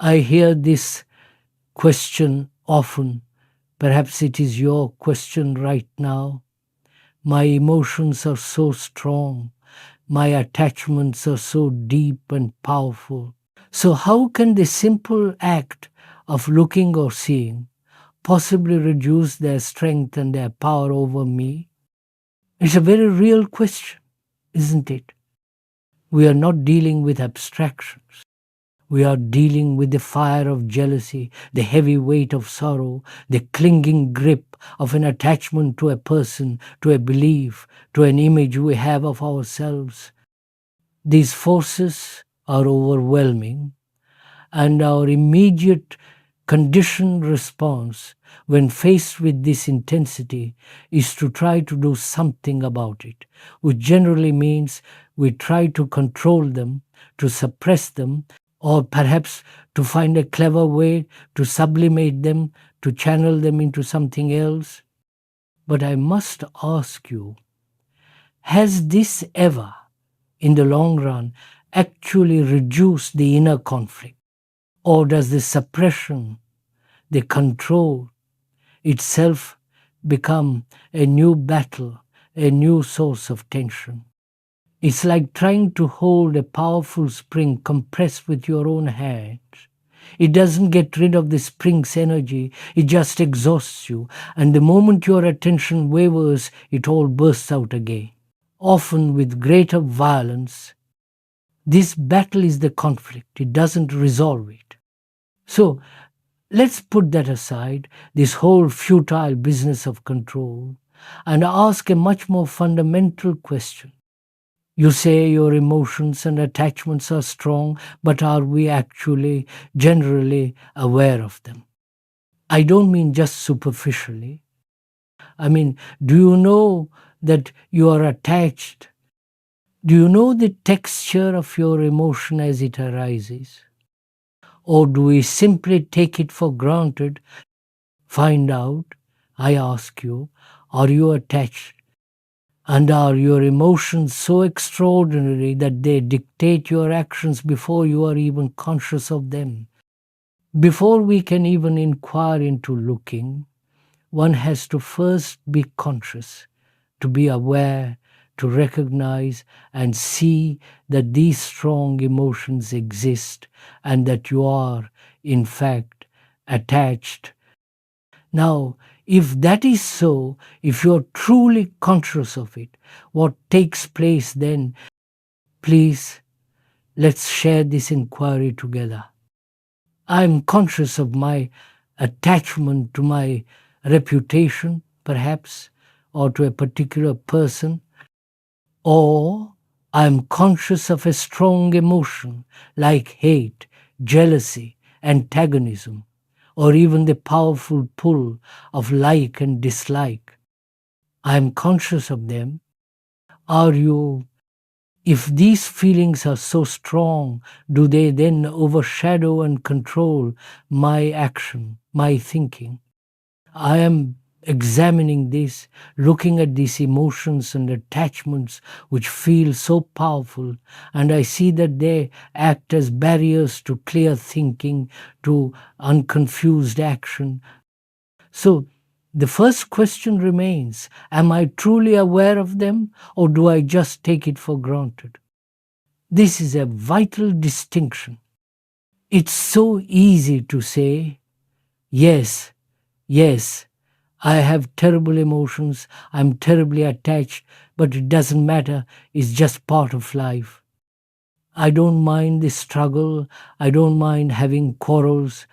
I hear this question often. Perhaps it is your question right now. My emotions are so strong. My attachments are so deep and powerful. So, how can the simple act of looking or seeing possibly reduce their strength and their power over me? It's a very real question, isn't it? We are not dealing with abstractions. We are dealing with the fire of jealousy, the heavy weight of sorrow, the clinging grip of an attachment to a person, to a belief, to an image we have of ourselves. These forces are overwhelming, and our immediate conditioned response when faced with this intensity is to try to do something about it, which generally means we try to control them, to suppress them, or perhaps to find a clever way to sublimate them, to channel them into something else. But I must ask you, has this ever, in the long run, actually reduced the inner conflict? Or does the suppression, the control itself become a new battle, a new source of tension? It's like trying to hold a powerful spring compressed with your own hands. It doesn't get rid of the spring's energy, it just exhausts you, and the moment your attention wavers, it all bursts out again, often with greater violence. This battle is the conflict, it doesn't resolve it. So let's put that aside, this whole futile business of control, and ask a much more fundamental question. You say your emotions and attachments are strong, but are we actually generally aware of them? I don't mean just superficially. I mean, do you know that you are attached? Do you know the texture of your emotion as it arises? Or do we simply take it for granted? Find out, I ask you, are you attached? And are your emotions so extraordinary that they dictate your actions before you are even conscious of them? Before we can even inquire into looking, one has to first be conscious, to be aware, to recognize and see that these strong emotions exist and that you are, in fact, attached. Now, if that is so, if you're truly conscious of it, what takes place then? Please, let's share this inquiry together. I'm conscious of my attachment to my reputation, perhaps, or to a particular person, or I'm conscious of a strong emotion like hate, jealousy, antagonism, or even the powerful pull of like and dislike. I'm conscious of them. Are you? If these feelings are so strong, do they then overshadow and control my action, my thinking? I am examining this, looking at these emotions and attachments which feel so powerful, and I see that they act as barriers to clear thinking, to unconfused action. So the first question remains, am I truly aware of them, or do I just take it for granted? This is a vital distinction. It's so easy to say, yes, yes, I have terrible emotions, I'm terribly attached, but it doesn't matter, it's just part of life. I don't mind the struggle, I don't mind having quarrels.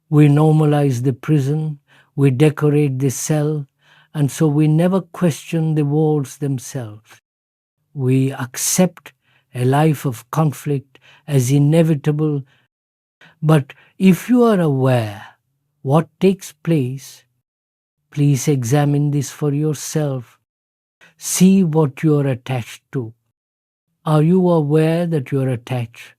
We normalize the prison, we decorate the cell, and so we never question the walls themselves. We accept a life of conflict as inevitable. But if you are aware what takes place, please examine this for yourself. See what you are attached to. Are you aware that you are attached?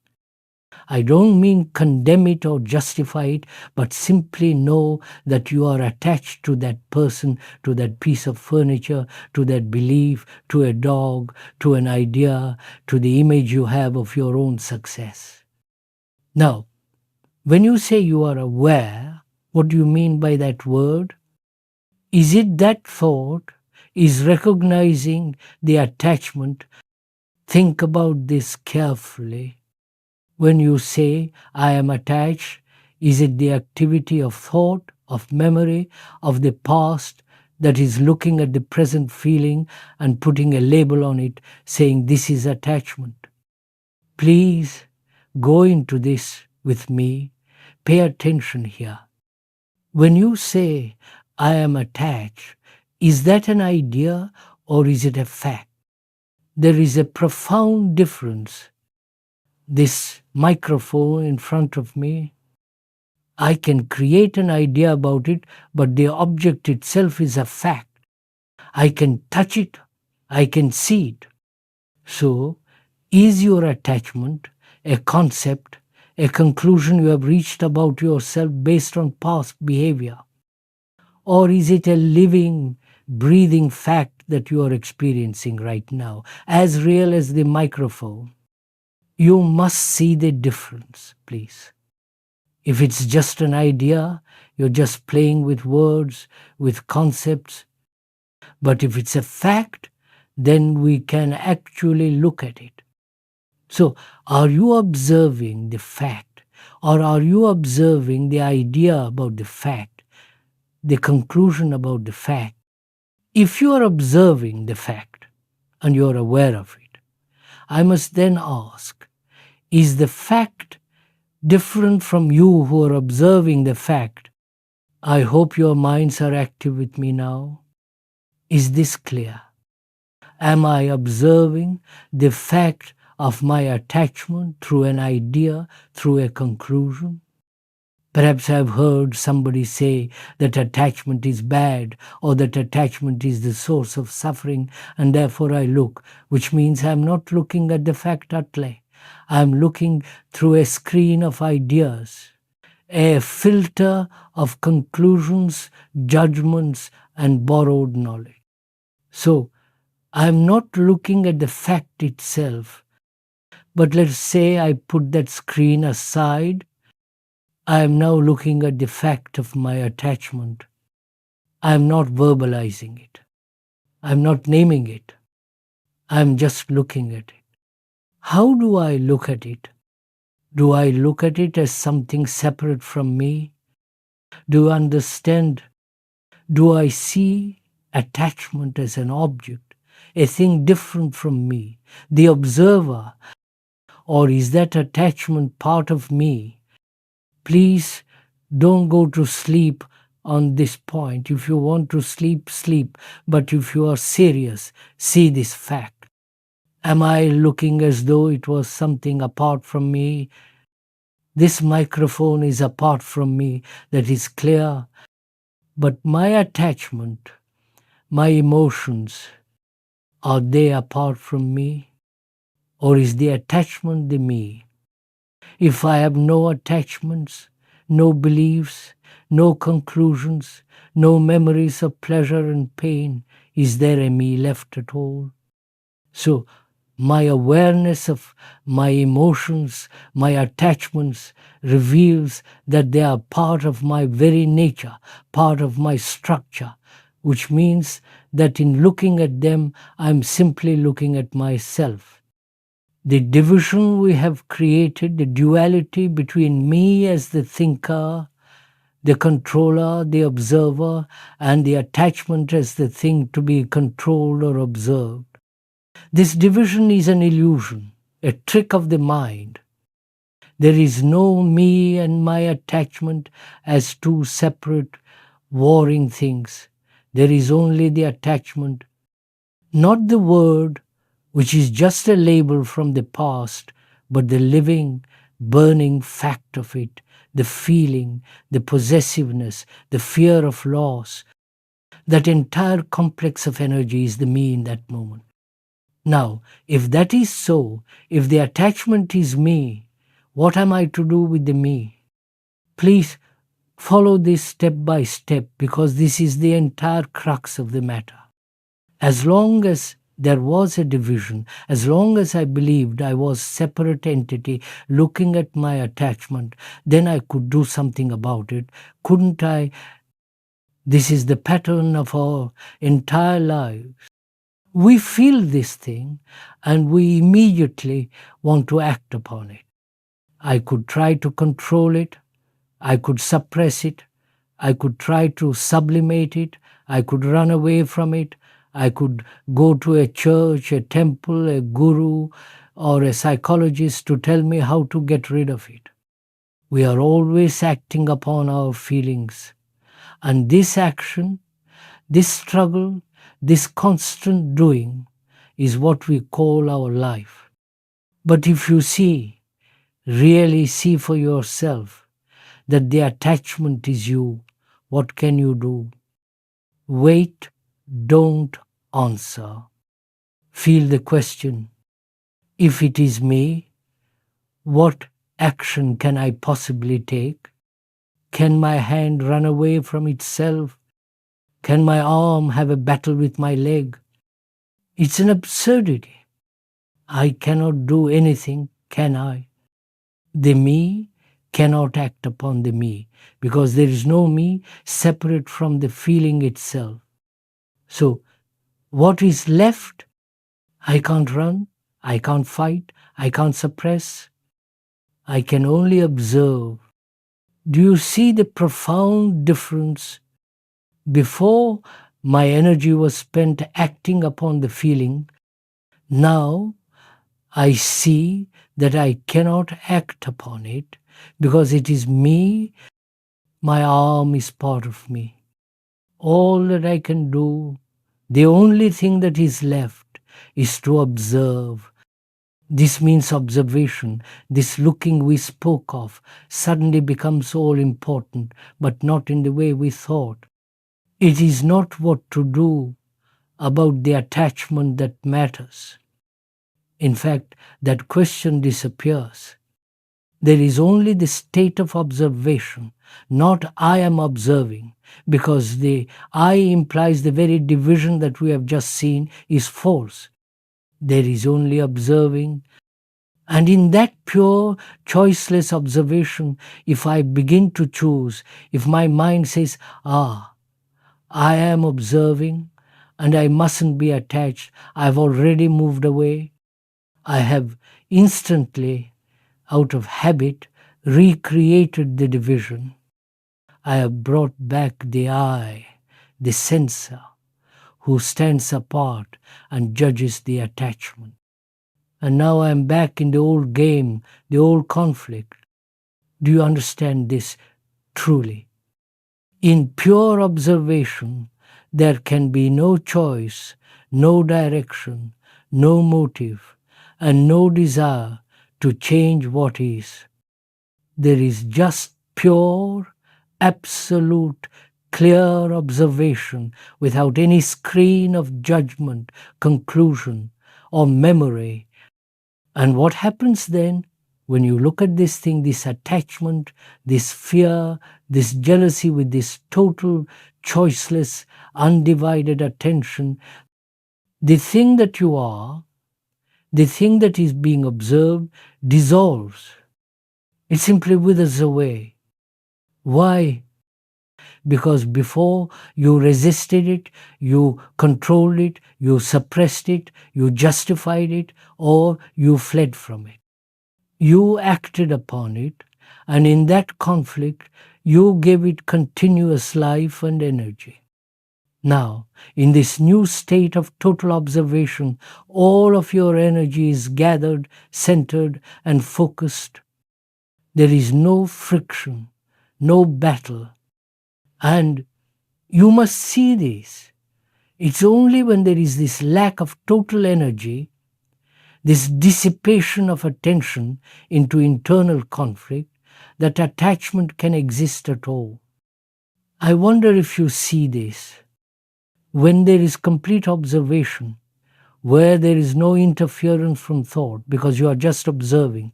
I don't mean condemn it or justify it, but simply know that you are attached to that person, to that piece of furniture, to that belief, to a dog, to an idea, to the image you have of your own success. Now, When you say you are aware, what do you mean by that word? Is it that thought is recognizing the attachment? Think about this carefully. When you say, I am attached, is it the activity of thought, of memory, of the past that is looking at the present feeling and putting a label on it, saying this is attachment? Please go into this with me. Pay attention here. When you say, I am attached, is that an idea or is it a fact? There is a profound difference. This microphone in front of me, I can create an idea about it, but the object itself is a fact. I can touch it, I can see it. So, is your attachment a concept, a conclusion you have reached about yourself based on past behavior? Or is it a living, breathing fact that you are experiencing right now, as real as the microphone? You must see the difference, please. If it's just an idea, you're just playing with words, with concepts. But if it's a fact, then we can actually look at it. So, are you observing the fact, or are you observing the idea about the fact, the conclusion about the fact? If you are observing the fact and you are aware of it, I must then ask, is the fact different from you who are observing the fact? I hope your minds are active with me now. Is this clear? Am I observing the fact of my attachment through an idea, through a conclusion? Perhaps I've heard somebody say that attachment is bad or that attachment is the source of suffering, and therefore I look, which means I'm not looking at the fact utterly. I'm looking through a screen of ideas, a filter of conclusions, judgments, and borrowed knowledge. So, I'm not looking at the fact itself, but let's say I put that screen aside. I am now looking at the fact of my attachment. I am not verbalizing it. I'm not naming it. I'm just looking at it. How do I look at it? Do I look at it as something separate from me? Do you understand? Do I see attachment as an object, a thing different from me, the observer? Or is that attachment part of me? Please don't go to sleep on this point. If you want to sleep, sleep. But if you are serious, see this fact. Am I looking as though it was something apart from me? This microphone is apart from me, that is clear. But my attachment, my emotions, are they apart from me? Or is the attachment the me? If I have no attachments, no beliefs, no conclusions, no memories of pleasure and pain, is there a me left at all? So, my awareness of my emotions, my attachments, reveals that they are part of my very nature, part of my structure, which means that in looking at them, I'm simply looking at myself. The division we have created, the duality between me as the thinker, the controller, the observer, and the attachment as the thing to be controlled or observed. This division is an illusion, a trick of the mind. There is no me and my attachment as two separate, warring things. There is only the attachment, not the word, which is just a label from the past, but the living, burning fact of it, the feeling, the possessiveness, the fear of loss. That entire complex of energy is the me in that moment. Now, if that is so, if the attachment is me, what am I to do with the me? Please follow this step by step, because this is the entire crux of the matter. As long as There was a division. As long as I believed I was separate entity looking at my attachment, then I could do something about it, couldn't I? This is the pattern of our entire lives. We feel this thing and we immediately want to act upon it. I could try to control it. I could suppress it. I could try to sublimate it. I could run away from it. I could go to a church, a temple, a guru, or a psychologist to tell me how to get rid of it. We are always acting upon our feelings. And this action, this struggle, this constant doing is what we call our life. But if you see, really see for yourself that the attachment is you, what can you do? Wait, don't answer. Feel the question. If it is me, what action can I possibly take? Can my hand run away from itself? Can my arm have a battle with my leg? It's an absurdity. I cannot do anything, can I? The me cannot act upon the me because there is no me separate from the feeling itself. So, what is left? I can't run, I can't fight, I can't suppress. I can only observe. Do you see the profound difference? Before, my energy was spent acting upon the feeling. Now, I see that I cannot act upon it because it is me. My arm is part of me. All that I can do, the only thing that is left is to observe. This means observation. This looking we spoke of suddenly becomes all important, but not in the way we thought. It is not what to do about the attachment that matters. In fact, that question disappears. There is only the state of observation, not I am observing, because the I implies the very division that we have just seen is false. There is only observing. And in that pure, choiceless observation, if I begin to choose, if my mind says, I am observing and I mustn't be attached, I've already moved away, I have instantly, out of habit, recreated the division. I have brought back the I, the censor, who stands apart and judges the attachment. And now I am back in the old game, the old conflict. Do you understand this truly? In pure observation, there can be no choice, no direction, no motive, and no desire to change what is. There is just pure, absolute, clear observation without any screen of judgment, conclusion, or memory. And what happens then? When you look at this thing, this attachment, this fear, this jealousy with this total, choiceless, undivided attention, the thing that you are, the thing that is being observed, dissolves. It simply withers away. Why? Because before you resisted it, you controlled it, you suppressed it, you justified it, or you fled from it. You acted upon it, and in that conflict, you gave it continuous life and energy. Now, in this new state of total observation, all of your energy is gathered, centered, and focused. There is no friction, no battle. And you must see this. It's only when there is this lack of total energy, this dissipation of attention into internal conflict, that attachment can exist at all. I wonder if you see this. When there is complete observation, where there is no interference from thought because you are just observing,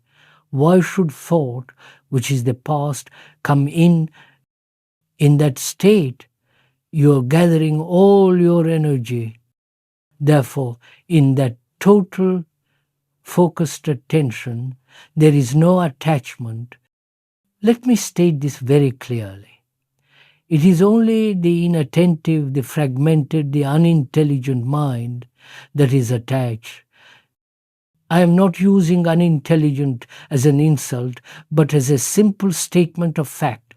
why should thought, which is the past, come in that state? You are gathering all your energy Therefore, in that total focused attention, there is no attachment. Let me state this very clearly. It is only the inattentive, the fragmented, the unintelligent mind that is attached. I am not using unintelligent as an insult, but as a simple statement of fact.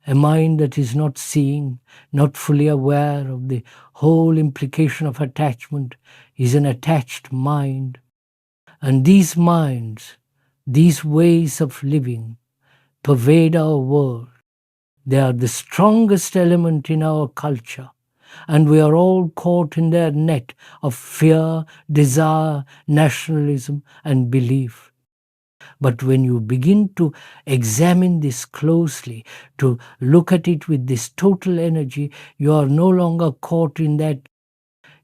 A mind that is not seeing, not fully aware of the whole implication of attachment, is an attached mind. And these minds, these ways of living, pervade our world. They are the strongest element in our culture, and we are all caught in their net of fear, desire, nationalism, and belief. But when you begin to examine this closely, to look at it with this total energy, you are no longer caught in that.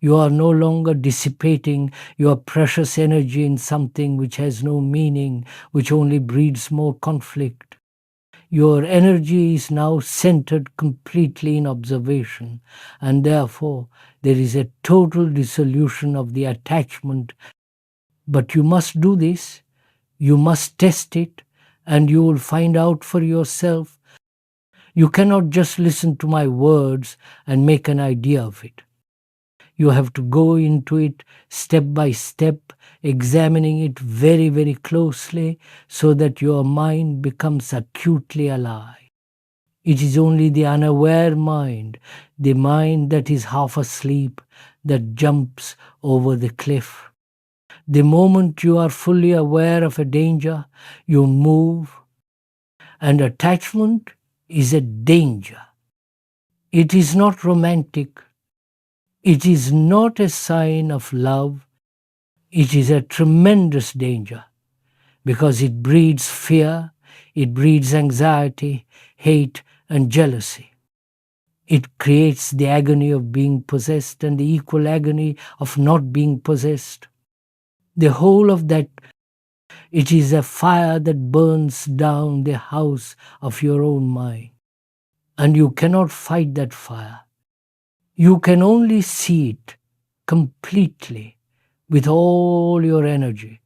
You are no longer dissipating your precious energy in something which has no meaning, which only breeds more conflict. Your energy is now centered completely in observation, and therefore there is a total dissolution of the attachment. But you must do this, you must test it, and you will find out for yourself. You cannot just listen to my words and make an idea of it. You have to go into it step by step, examining it very, very closely so that your mind becomes acutely alive. It is only the unaware mind, the mind that is half asleep, that jumps over the cliff. The moment you are fully aware of a danger, you move, and attachment is a danger. It is not romantic. It is not a sign of love. It is a tremendous danger because it breeds fear, it breeds anxiety, hate, and jealousy. It creates the agony of being possessed and the equal agony of not being possessed. The whole of that, it is a fire that burns down the house of your own mind. And you cannot fight that fire. You can only see it completely with all your energy.